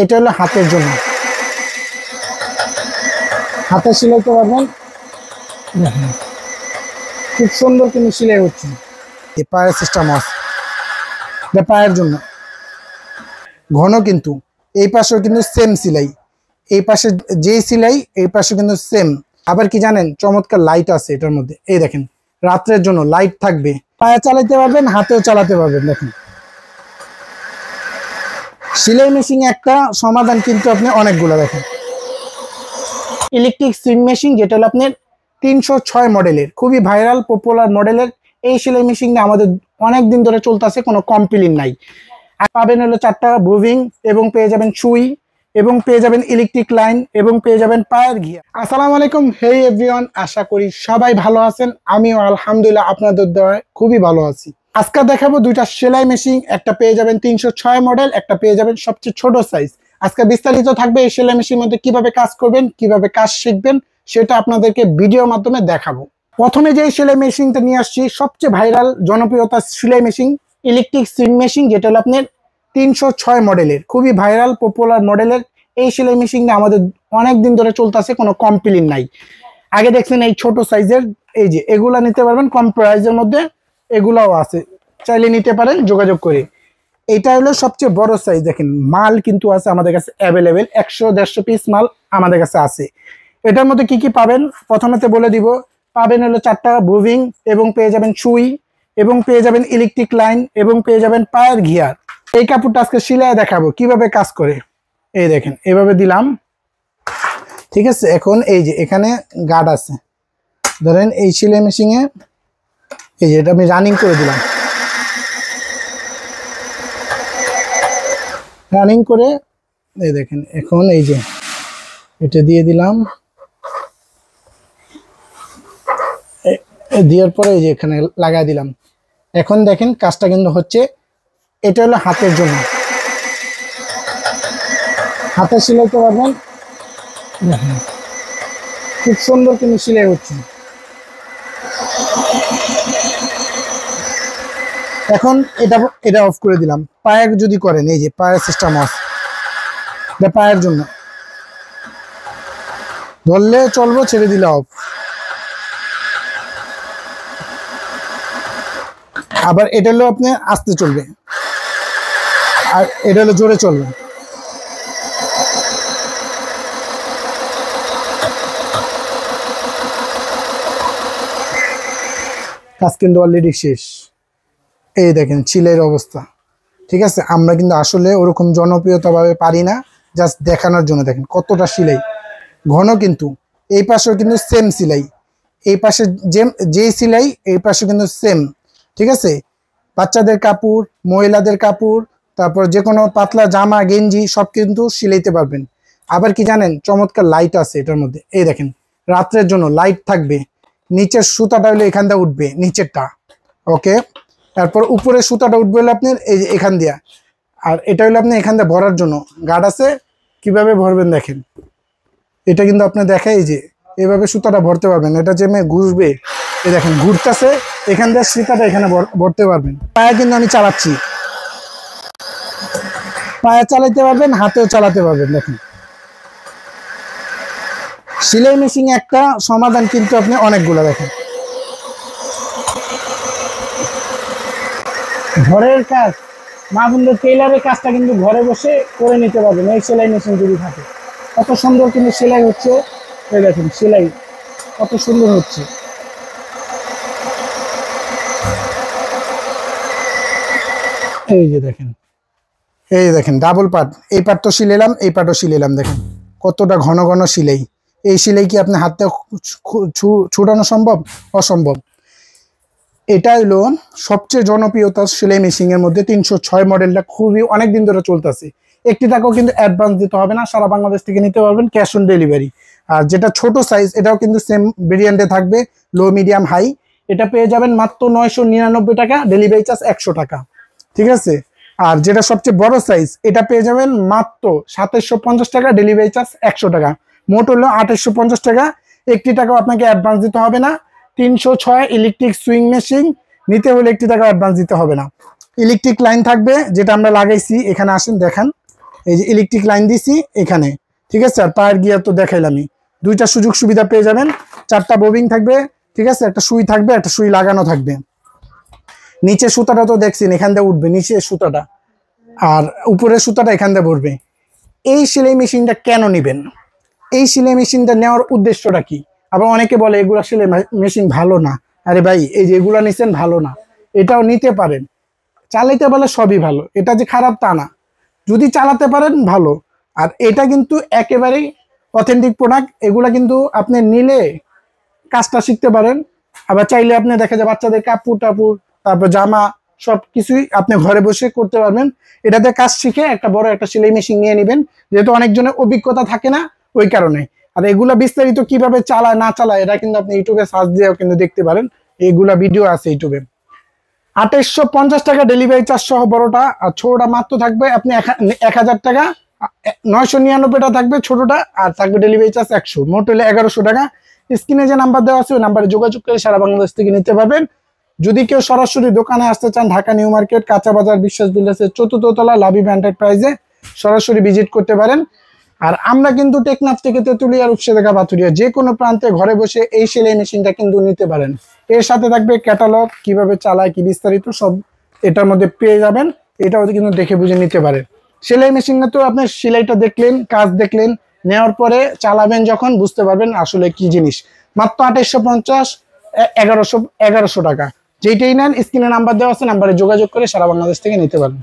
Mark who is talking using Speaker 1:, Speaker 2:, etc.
Speaker 1: এটা হলো হাতের জন্য, হাতে সেলাইতে পারবেন। দেখেন খুব সুন্দর কিন্তু সেলাই হচ্ছে। পায়ের সিস্টেম আছে, পায়ের জন্য ঘন, কিন্তু এই পাশেও কিন্তু সেম সেলাই, এই পাশে যেই সেলাই এই পাশে কিন্তু সেম। আবার কি জানেন, চমৎকার লাইট আছে এটার মধ্যে। এই দেখেন রাত্রের জন্য লাইট থাকবে, পায়ে চালাতে পারবেন, হাতেও চালাতে পারবেন। দেখেন সেলাই মেশিন একটা সমাধান কিন্তু আপনি অনেকগুলো। দেখেন ইলেকট্রিক সুইং মেশিন, যেটা হলো আপনার 306 মডেলের, খুবই ভাইরাল পপুলার মডেলের এই সেলাই মেশিনটা আমাদের অনেক দিন ধরে চলতেছে, কোনো কমপ্লেইন নাই। আর পাবেন হলো 4টা বুভিং, এবং পেয়ে যাবেন সুই, এবং পেয়ে যাবেন ইলেকট্রিক লাইন, এবং পেয়ে যাবেন পায়ের গিয়ার। আসসালামু আলাইকুম, হেই এভরিওয়ান, আশা করি সবাই ভালো আছেন। আমিও আলহামদুলিল্লাহ আপনাদের দয়ায় খুবই ভালো আছি। আজকে দেখাবো দুইটা সেলাই মেশিন, একটা পেয়ে যাবেন 306 মডেল, একটা পেয়ে যাবেন সবচেয়ে ছোট সাইজ। আজকে বিস্তারিত থাকবে এই সেলাই মেশিনের মধ্যে, কিভাবে কাজ করবেন, কিভাবে কাজ শিখবেন, সেটা আপনাদেরকে ভিডিওর মাধ্যমে দেখাবো। প্রথমে যে সেলাই মেশিনটা নিয়ে আসছি, সবচেয়ে ভাইরাল জনপ্রিয়তা সেলাই মেশিন ইলেকট্রিক সুইং মেশিন, যেটা হলো আপনার 306 মডেলের, খুবই ভাইরাল পপুলার মডেলের এই সেলাই মেশিনটা আমাদের অনেক দিন ধরে চলতেছে, কোনো কমপ্লেইন নাই। আগে দেখছেন এই ছোট সাইজের, এই যে এগুলা নিতে পারবেন কম প্রাইসের মধ্যে, এগুলাও আছে, চাইলে নিতে পারেন যোগাযোগ করে। এইটা হলো সবচেয়ে বড় সাইজ। দেখেন মাল কিন্তু আছে আমাদের কাছে অ্যাভেলেবেল, 100-150 পিস মাল আমাদের কাছে আছে। এটার মধ্যে কি কি পাবেন প্রথমেতে বলে দিব। পাবেন হলো 4টা বুভিং, এবং পেয়ে যাবেন সুই, এবং পেয়ে যাবেন ইলেকট্রিক লাইন, এবং পেয়ে যাবেন পায়ের গিয়ার। এই কাপড়টা আজকে সিলাই দেখাবো কিভাবে কাজ করে। এই দেখেন এভাবে দিলাম, ঠিক আছে। এখন এই যে এখানে গার্ড আছে, ধরেন এই সেলাই মেশিনে এই যে এটা আমি রানিং করে দিলাম, রানিং করে এই দেখেন এখন এই যে এটা দিয়ে দিলাম, দেওয়ার পরে এই যে এখানে লাগাই দিলাম। এখন দেখেন কাজটা কিন্তু হচ্ছে। এটা হলো হাতের জন্য, হাতে সেলাইতে পারবেন। দেখেন খুব সুন্দর কিন্তু সেলাই হচ্ছে। এখন এটা অফ করে দিলাম। পায়ে যদি করেন, এই যে পায়ের সিস্টেম আছে, এটা পায়ের জন্য, ধরলে চলবো, ছেড়ে দিলে অফ। আবার এটা হলো আপনি আস্তে চলবে, আর এটা হলো জোরে চলবে। কাজ কিন্তু অলরেডি শেষ। এই দেখেন সেলাইয়ের অবস্থা, ঠিক আছে। আমরা কিন্তু আসলে ওরকম জনপ্রিয়তা ভাবে পারি না, জাস্ট দেখানোর জন্য। দেখেন কতটা সেলাই ঘন, কিন্তু এই পাশেও কিন্তু সেম সেলাই, এই পাশে যেই সেলাই এই পাশে কিন্তু সেম, ঠিক আছে। বাচ্চাদের কাপড়, মহিলাদের কাপড়, তারপর যে কোনো পাতলা জামা গেঞ্জি সব কিন্তু সিলাইতে পারবেন। আবার কি জানেন, চমৎকার লাইট আছে এটার মধ্যে। এই দেখেন রাত্রের জন্য লাইট থাকবে, নিচের সুতাটা হলে এখান দিয়ে উঠবে, নিচেরটা, ওকে। তারপর উপরে সুতাটা উঠবে হলো আপনার এই যে এখান দিয়া, আর এটা হলো আপনি এখান দিয়ে ভরার জন্য গার্ড আছে। কিভাবে ভরবেন দেখেন, এটা কিন্তু আপনি দেখে এই যে এভাবে সুতাটা ভরতে পারবেন। এটা যে ঘুরবে, এই দেখেন ঘুরতেছে, এখান দিয়ে সুতাটা এখানে ভরতে পারবেন। পায়ে কিন্তু আমি চালাচ্ছি, পায়ে চালাতে পারবেন, হাতেও চালাতে পারবেন। দেখেন সেলাই মেশিন একটা সমাধান কিন্তু আপনি অনেকগুলো। দেখেন ঘরের কাজ, মা বন্ধু টেইলারের কাজটা কিন্তু ঘরে বসে করে নিতে পারবেন এই সেলাই মেশিন যদি থাকে। কত সুন্দর কিন্তু সেলাই হচ্ছে, এই দেখেন সেলাই কত সুন্দর হচ্ছে। এই যে দেখেন, এই দেখেন ডাবল পার্ট, এই পার্ট তো সিলাইলাম, এই পার্টও সিলাইলাম। দেখেন কতটা ঘন ঘন সিলাই। এই সিলাই কি আপনি হাতে ছুটানো সম্ভব? অসম্ভব। এটা হলো সবচেয়ে জনপ্রিয়তা সেলাই মেশিন এর মধ্যে 306 মডেলটা, খুবই অনেক দিন ধরে চলতেছে। একটি টাকাও কিন্তু অ্যাডভান্স দিতে হবে না, সারা বাংলাদেশ থেকে নিতে পারবেন ক্যাশ অন ডেলিভারি। আর যেটা ছোট সাইজ, এটাও কিন্তু সেম ভেরিয়েন্টে থাকবে, লো মিডিয়াম হাই। এটা পেয়ে যাবেন মাত্র 999 টাকা, ডেলিভারি চার্জ 100 টাকা, ঠিক আছে। আর যেটা সবচেয়ে বড় সাইজ, এটা পেয়ে যাবেন মাত্র 2750 টাকা, ডেলিভারি চার্জ 100 টাকা, মোট হলো 2850 টাকা। একটি টাকাও আপনাকে অ্যাডভান্স দিতে হবে না। 306 ইলেকট্রিক সুইং মেশিন নিতে হলে একটি টাকা অ্যাডভান্স দিতে হবে না। ইলেকট্রিক লাইন থাকবে, যেটা আমরা লাগাইছি, এখানে আসেন দেখান। এই যে ইলেকট্রিক লাইন দিছি এখানে, ঠিক আছে। আর পায়ের গিয়ার তো দেখাইলামই। দুইটা সুযোগ সুবিধা পেয়ে যাবেন, 4টা বোবিং থাকবে, ঠিক আছে, একটা সুই থাকবে, একটা সুই লাগানো থাকবে। নিচে সুতাটা তো দেখছেন, এখান দিয়ে উঠবে নিচে সুতাটা, আর উপরের সুতাটা এখান দিয়ে ভরবে। এই সেলাই মেশিনটা কেন নেবেন, এই সেলাই মেশিনটা নেওয়ার উদ্দেশ্যটা কি? আবার অনেকে বলে এগুলা সেলাই মেশিন ভালো না। আরে ভাই, এই যে এগুলা নিছেন ভালো না, এটাও নিতে পারেন, চালাইতে পারলে সবই ভালো, এটা যে খারাপ তা না, যদি চালাতে পারেন ভালো। আর এটা কিন্তু একেবারেই অথেন্টিক প্রোডাক্ট, এগুলা কিন্তু আপনি নিলে কাজটা শিখতে পারেন। আবার চাইলে আপনি দেখা যায় বাচ্চাদের কাপড় টাপুর, তারপর জামা, সব কিছুই আপনি ঘরে বসে করতে পারবেন। এটাতে কাজ শিখে একটা বড় একটা সেলাই মেশিন নিয়ে নেবেন, যেহেতু অনেকজনের অভিজ্ঞতা থাকে না ওই কারণে। আর এগুলা বিস্তারিত কিভাবে চালায় না চালায় এটা কিন্তু আপনি ইউটিউবে সার্চ দিয়েও কিন্তু দেখতে পারেন, এগুলা ভিডিও আছে ইউটিউবে। 2850 টাকা ডেলিভারি চার্জ সহ বড়টা, আর ছোটটা মাত্র থাকবে আপনি 1000 টাকা, 999 থাকবে ছোটটা, আর থাকবে ডেলিভারি চার্জ 100, মোট হলে 1100 টাকা। স্ক্রিনে যে নাম্বার দেওয়া আছে ওই নাম্বারে যোগাযোগ করে সারা বাংলাদেশ থেকে নিতে পারবেন। যদি কেউ সরাসরি দোকানে আসতে চান, ঢাকা নিউ মার্কেট কাঁচা বাজার বিশ্বাস বিল্ডার্সের 4th তলা লাবিব এন্টারপ্রাইজে সরাসরি ভিজিট করতে পারেন। আর আমরা কিন্তু টেকনাফ থেকে তেতুলিয়া, রূপসা, পাথুরিয়া যে কোনো প্রান্তে ঘরে বসে এই সেলাই মেশিনটা কিন্তু নিতে পারেন। এর সাথে থাকবে ক্যাটালগ, কিভাবে চালায় কি বিস্তারিত সব এটার মধ্যে পেয়ে যাবেন, এটাও কিন্তু দেখে বুঝে নিতে পারেন। সেলাই মেশিনে তো আপনি সেলাইটা দেখলেন, কাজ দেখলেন, নেওয়ার পরে চালাবেন যখন বুঝতে পারবেন আসলে কি জিনিস। মাত্র 2850, 1100 টাকা, যেইটাই নেন স্ক্রিনে নাম্বার দেওয়া আছে, নাম্বারে যোগাযোগ করে সারা বাংলাদেশ থেকে নিতে পারবেন।